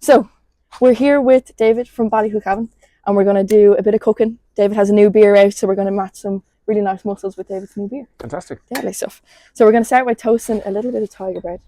So we're here with David from Ballykilcavan, and we're going to do a bit of cooking. David has a new beer out, so we're going to match some really nice mussels with David's new beer. Fantastic. Deadly stuff. So we're going to start by toasting a little bit of tiger bread.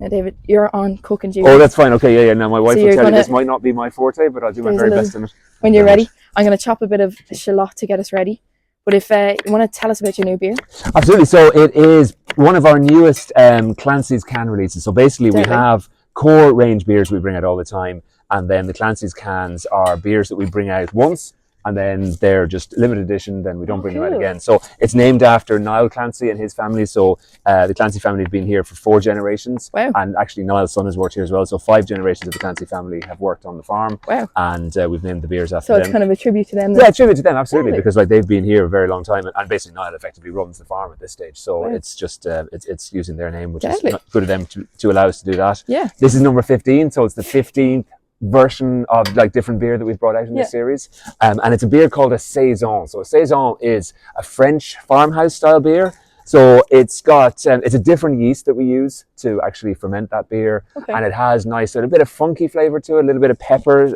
Now, David, you're on cooking duty. Oh, that's fine. Okay, yeah. Now my wife will tell you this might not be my forte, but I'll do my very best in it. When you're ready, I'm going to chop a bit of shallot to get us ready. But if you want to tell us about your new beer. Absolutely. So it is one of our newest Clancy's can releases. So basically we have core range beers we bring out all the time, and then the Clancy's cans are beers that we bring out once, and then they're just limited edition, then we don't bring them out again. So it's named after Niall Clancy and his family. So the Clancy family have been here for 4 generations. Wow. And actually Niall's son has worked here as well. So 5 generations of the Clancy family have worked on the farm. Wow. And we've named the beers after them. So it's kind of a tribute to them. Yeah, a tribute to them, absolutely. Because like they've been here a very long time, and basically Niall effectively runs the farm at this stage. So it's just, it's using their name, which is good of them to allow us to do that. Yeah. This is number 15, so it's the 15th version of like different beer that we've brought out in this series, and it's a beer called a saison. So a saison is a French farmhouse style beer. So it's got it's a different yeast that we use to actually ferment that beer, and it has nice sort of bit of funky flavor to it, a little bit of pepper.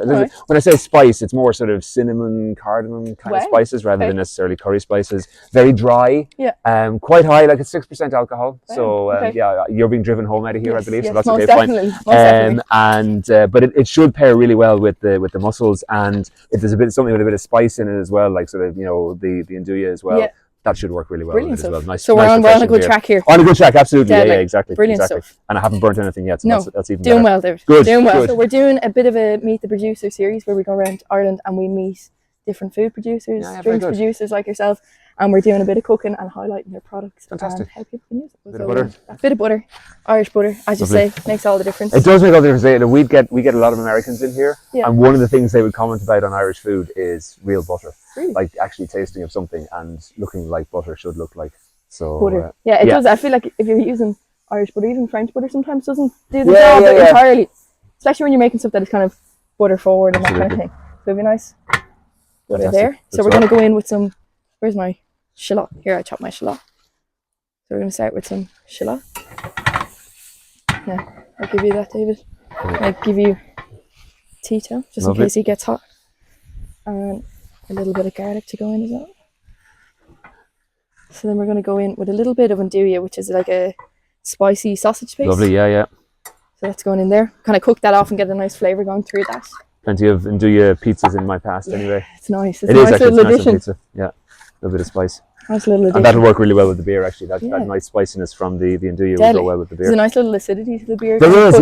When I say spice, it's more sort of cinnamon, cardamom kind of spices rather than necessarily curry spices. Very dry, quite high, like it's 6% alcohol. So yeah, you're being driven home out of here, I believe. So that's okay, fine. But it should pair really well with the mussels, and if there's something with a bit of spice in it as well, like sort of the andouille as well. That should work really well. Brilliant as well. Nice, so we're on a good track here. On a good track, absolutely. Yeah, exactly. Brilliant stuff. And I haven't burnt anything yet, so that's even doing better. well, David. Good. Doing well. Good. So we're doing a bit of a Meet the Producer series where we go around Ireland and we meet different food producers, drinks producers like yourself, and we're doing a bit of cooking and highlighting their products. Fantastic. And how people can use it. Bit of butter. A bit of butter, Irish butter, as you say, makes all the difference. It does make all the difference. We get a lot of Americans in here, and one of the things they would comment about on Irish food is real butter. Really? Like actually tasting of something and looking like butter should look like. So butter. It does. I feel like if you're using Irish butter, even French butter sometimes doesn't do the job entirely. Especially when you're making stuff that is kind of butter forward and that kind of thing. So it'd be nice. Butter there. So we're going to go in with some, where's my shallot? Here, I chopped my shallot. So we're going to start with some shallot. Now, I'll give you that, David. I'll give you Tito, just in case he gets hot. And a little bit of garlic to go in as well. So then we're going to go in with a little bit of andouille, which is like a spicy sausage paste. Lovely, yeah. So that's going in there. Kind of cook that off and get a nice flavour going through that. Plenty of andouille pizzas in my past anyway. It's nice. It is actually a nice pizza. Yeah, a little bit of spice. Nice little addition. And that'll work really well with the beer actually. That nice spiciness from the andouille will go well with the beer. There's a nice little acidity to the beer. There is,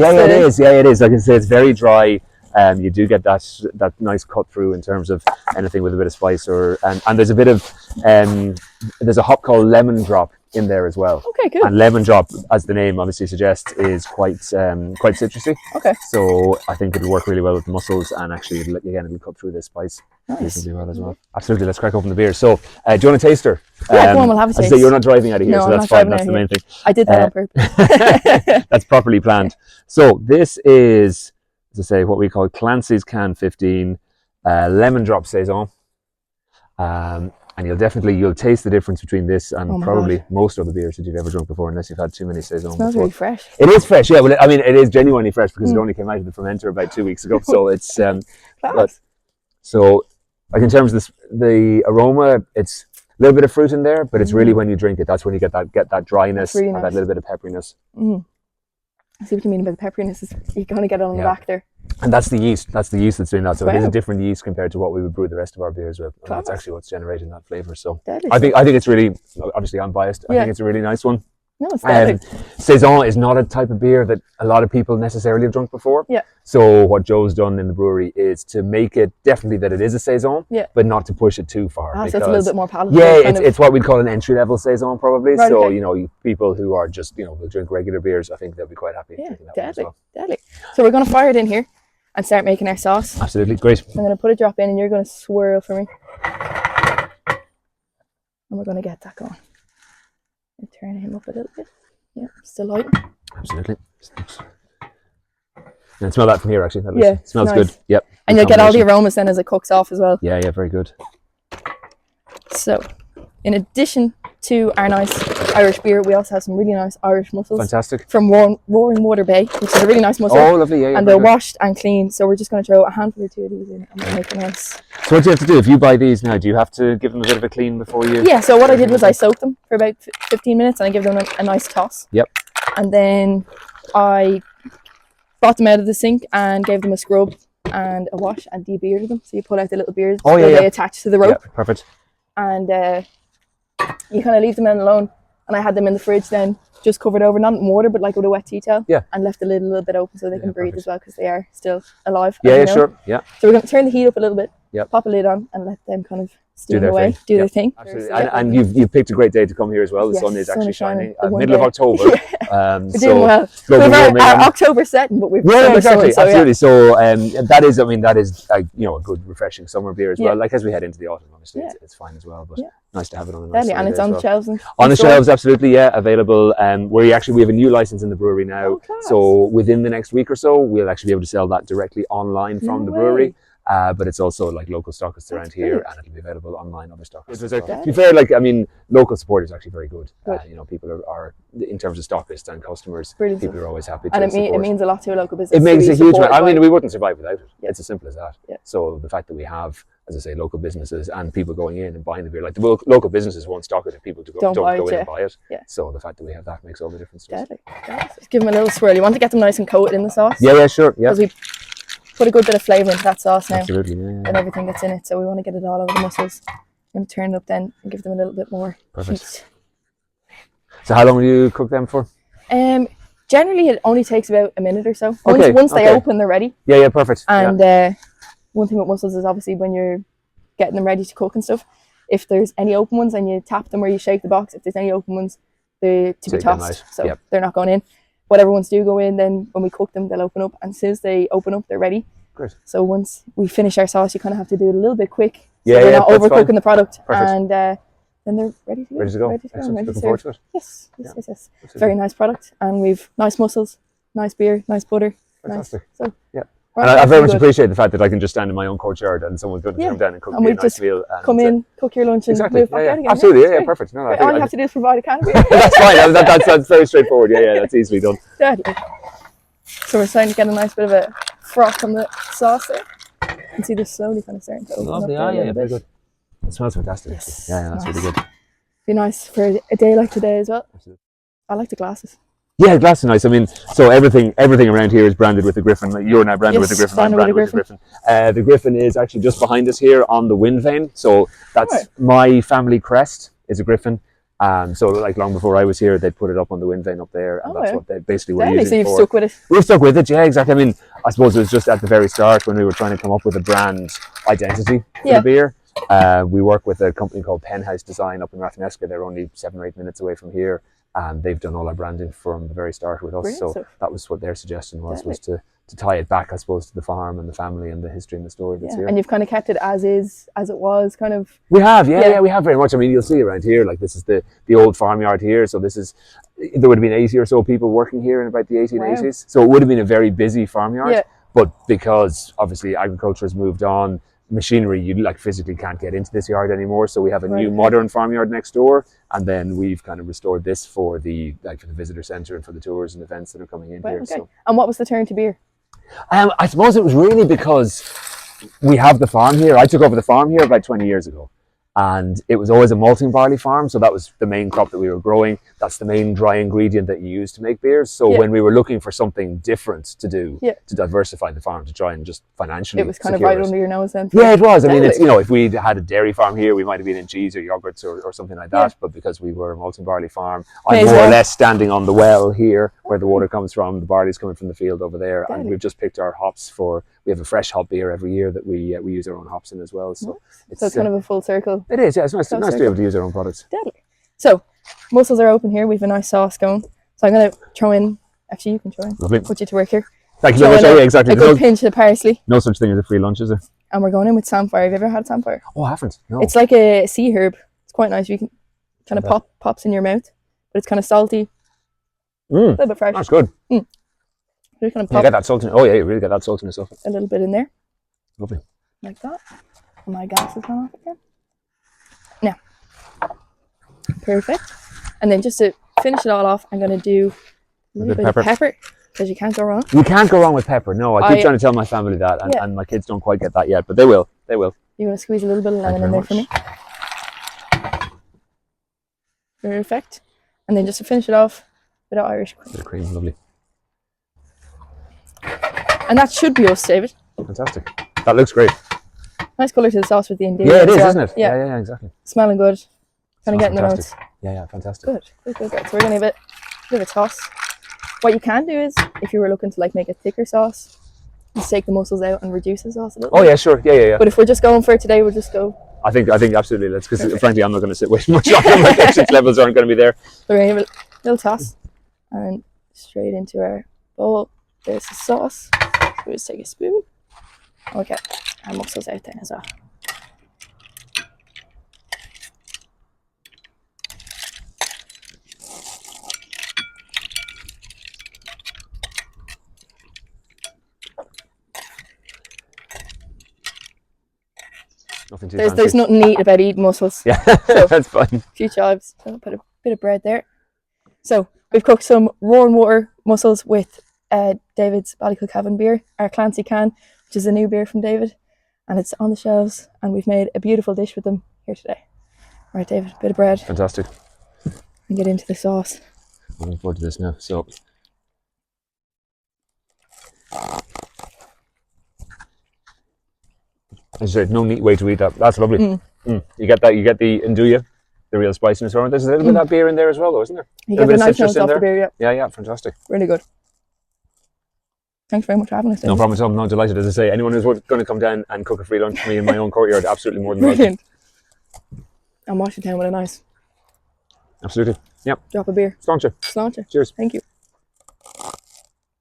it is. Like I say, it's very dry. You do get that nice cut through in terms of anything with a bit of spice, and there's a bit of there's a hop called lemon drop in there as well. Okay, good. And lemon drop, as the name obviously suggests, is quite citrusy. Okay. So I think it'll work really well with the mussels, and actually it'll cut through the spice reasonably well as well. Absolutely. Let's crack open the beer. So do you want a taster? Yeah, go on, we'll have a taste. As I say, you're not driving out of here, so that's fine. That's the main thing. I did that on purpose. That's properly planned. So this is, as I say, what we call Clancy's Can 15 lemon drop saison, and you'll taste the difference between this and probably most other beers that you've ever drunk before, unless you've had too many saison. It smells really fresh. It is fresh, yeah. Well, I mean, it is genuinely fresh because it only came out of the fermenter about 2 weeks ago. So it's so like in terms of the aroma, it's a little bit of fruit in there, but it's really when you drink it, that's when you get that dryness and that little bit of pepperiness. I see what you mean about the pepperiness. You're going to get it on the back there. And that's the yeast. That's the yeast that's doing that. So it is a different yeast compared to what we would brew the rest of our beers with. And that's actually what's generating that flavour. So I think it's really, obviously I'm biased. I think it's a really nice one. No, it's deadly. Saison is not a type of beer that a lot of people necessarily have drunk before. Yeah. So what Joe's done in the brewery is to make it definitely that it is a saison, but not to push it too far. So it's a little bit more palatable. Yeah, it's what we'd call an entry-level saison probably. Right, so, people who are just, will drink regular beers, I think they'll be quite happy. Yeah, deadly. So we're going to fire it in here and start making our sauce. Absolutely, great. I'm going to put a drop in and you're going to swirl for me. And we're going to get that going. And turn him up a little bit. Yeah, still light. Absolutely. And smell that from here actually. That smells good. Yep. And you'll get all the aromas then as it cooks off as well. Yeah, very good. So in addition to our nice Irish beer, we also have some really nice Irish mussels. Fantastic. From Roaring Water Bay, which is a really nice mussel. Oh, lovely, yeah. And they're washed and clean, so we're just going to throw a handful or two of these in and we'll make a nice. So what do you have to do if you buy these now? Do you have to give them a bit of a clean before you? Yeah, so what I did was I soaked them for about 15 minutes and I give them a nice toss. Yep. And then I brought them out of the sink and gave them a scrub and a wash and de-bearded them. So you pull out the little beards they attach to the rope. Yeah, perfect. And you kind of leave them in alone. And I had them in the fridge then, just covered over, not in water, but like with a wet tea towel. Yeah. And left the lid a little bit open so they can breathe as well, because they are still alive. Yeah, sure. Yeah. So we're going to turn the heat up a little bit, Yep. pop a lid on, and let them kind of steam their away, thing. do their thing. Absolutely. And you've picked a great day to come here as well. The sun is actually shining. Middle of October. We're doing well. Global Our October setting, but we've exactly, sun, absolutely. So that is a good refreshing summer beer as well. Like as we head into the autumn, honestly, it's fine as well. But nice to have it on a nice and it's on the shelves. On the shelves, absolutely, yeah, available. We have a new license in the brewery now. So within the next week or so, we'll actually be able to sell that directly online from the brewery. But it's also like local stockists around here, and it'll be available online. Other stockists. To be fair, local support is actually very good. People are in terms of stockists and customers. Brilliant. People are always happy. And it means a lot to a local business. It makes a huge amount. I mean, we wouldn't survive without it. It's as simple as that. So the fact that we have, as I say, local businesses and people going in and buying the beer, like the local businesses won't stock it if people don't go in and buy it. So the fact that we have that makes all the difference. Just give them a little swirl. You want to get them nice and coated in the sauce. Yeah, sure. Yeah. Because we put a good bit of flavour into that sauce now. Absolutely, and everything that's in it. So we want to get it all over the mussels. I'm going to turn it up then and give them a little bit more heat. So how long will you cook them for? Generally, it only takes about a minute or so. Once they open, they're ready. Yeah, perfect. And one thing with mussels is obviously when you're getting them ready to cook and stuff, if there's any open ones and you tap them or you shake the box, if there's any open ones, they're to be tossed. So they're not going in. Whatever ones do go in, then when we cook them, they'll open up. And as soon as they open up, they're ready. Great. So once we finish our sauce, you kind of have to do it a little bit quick. So we're not overcooking the product. Perfect. And then they're ready to go. Ready to go. Ready to forward to it. Yes. Very nice product. And we've nice mussels, nice beer, nice butter. Fantastic. Nice. So, and I very much appreciate the fact that I can just stand in my own courtyard and someone's going to come down and cook me a nice meal. And come in, cook your lunch and move back out again. Absolutely, yeah, perfect. No, all you have to do is provide a can of beer. That's fine. That's very straightforward. Yeah, that's easily done. So we're starting to get a nice bit of a froth from the sauce there. You can see this slowly kind of starting to open up there a little bit. Very good. It smells fantastic. Yes, yeah, that's really good. Be nice for a day like today as well. Absolutely. I like the glasses. Yeah, glass is nice. I mean, so everything around here is branded with the Griffin. Like you're now branded with the Griffin. I'm branded with the Griffin. The Griffin is actually just behind us here on the wind vane. So that's my family crest is a Griffin. So like long before I was here, they'd put it up on the wind vane up there, and that's what they basically were using. So you've stuck with it. We've stuck with it, yeah, exactly. I mean, I suppose it was just at the very start when we were trying to come up with a brand identity for the beer. We work with a company called Penhouse Design up in Rathneska. They're only 7 or 8 minutes away from here, and they've done all our branding from the very start with us. Brilliant. So that was what their suggestion was to tie it back, I suppose, to the farm and the family and the history and the story that's here. And you've kind of kept it as is, as it was, kind of. We have, we have very much. I mean, you'll see around here, like this is the old farmyard here. So there would have been 80 or so people working here in about the 1880s. So it would have been a very busy farmyard. Yeah. But because obviously agriculture has moved on, machinery, you physically can't get into this yard anymore. So we have a new modern farmyard next door, and then we've kind of restored this for the visitor centre and for the tours and events that are coming in here. So. And what was the turn to beer? I suppose it was really because we have the farm here. I took over the farm here about 20 years ago. And it was always a malting barley farm, so that was the main crop that we were growing. That's the main dry ingredient that you use to make beers. So when we were looking for something different to do, to diversify the farm, to try and just financially it was kind of right under your nose then. Yeah, it was. I mean, it's, if we'd had a dairy farm here, we might have been in cheese or yogurts or something like that. But because we were a malting barley farm, I'm more or less standing on the well here where the water comes from. The barley's coming from the field over there, and we've just picked our hops we have a fresh hop beer every year that we use our own hops in as well. So it's kind of a full circle. It is, yeah. It's nice to be able to use our own products. Deadly. So, mussels are open here. We have a nice sauce going. So I'm going to throw in, actually you can throw in, Lovely. Put you to work here. Thank you very much. Yeah, exactly. A good pinch of parsley. No such thing as a free lunch, is there? And we're going in with samphire. Have you ever had samphire? Oh, I haven't. No. It's like a sea herb. It's quite nice. You can kind of pops in your mouth, but it's kind of salty. A little bit fresh. That's good. Just kind of pop. You get that saltiness. Oh yeah, you really get that saltiness off it. A little bit in there. Lovely. Like that. And my gas is gone off again. Now, Perfect. And then just to finish it all off, I'm going to do a little bit of pepper, because you can't go wrong. You can't go wrong with pepper. No, I keep trying to tell my family that, and my kids don't quite get that yet, but they will. They will. You're going to squeeze a little bit of lemon in there for me. Perfect. And then just to finish it off, a bit of Irish cream. Bit of cream, lovely. And that should be us, David. Fantastic. That looks great. Nice colour to the sauce with the ingredients. Yeah, it is, isn't it? Yeah, exactly. Smelling good. Kind of getting the notes. Yeah, fantastic. Good. So we're going to give it a bit of a toss. What you can do is, if you were looking to like make a thicker sauce, just take the mussels out and reduce the sauce a little. Oh yeah, sure. Yeah. But if we're just going for it today, we'll just go. I think absolutely. Let's, because frankly, I'm not going to sit way much longer. My patience levels aren't going to be there. So we're going to give it a little toss and straight into our bowl. There's the sauce. So we'll just take a spoon. Okay, our mussels out there as well. Nothing too There's nothing neat about eating mussels. Yeah, so, that's fine. A few chives. So put a bit of bread there. So we've cooked some raw and water mussels with David's Ballykilcavan beer, our Clancy can, which is a new beer from David, and it's on the shelves. And we've made a beautiful dish with them here today. All right, David, a bit of bread. Fantastic. And get into the sauce. I'm looking forward to this now. So. As I said, no neat way to eat that. That's lovely. You get that. You get the andouille, the real spiciness from it. There's a little bit of that beer in there as well, though, isn't there? You get the nice notes off the beer, Yeah, fantastic. Really good. Thanks very much for having us. No problem at all. I'm not delighted. As I say, anyone who's going to come down and cook a free lunch for me in my own courtyard, absolutely more than welcome. And wash it down with a nice. Absolutely. Yep. Drop of beer. Sláinte. Sláinte. Cheers. Thank you.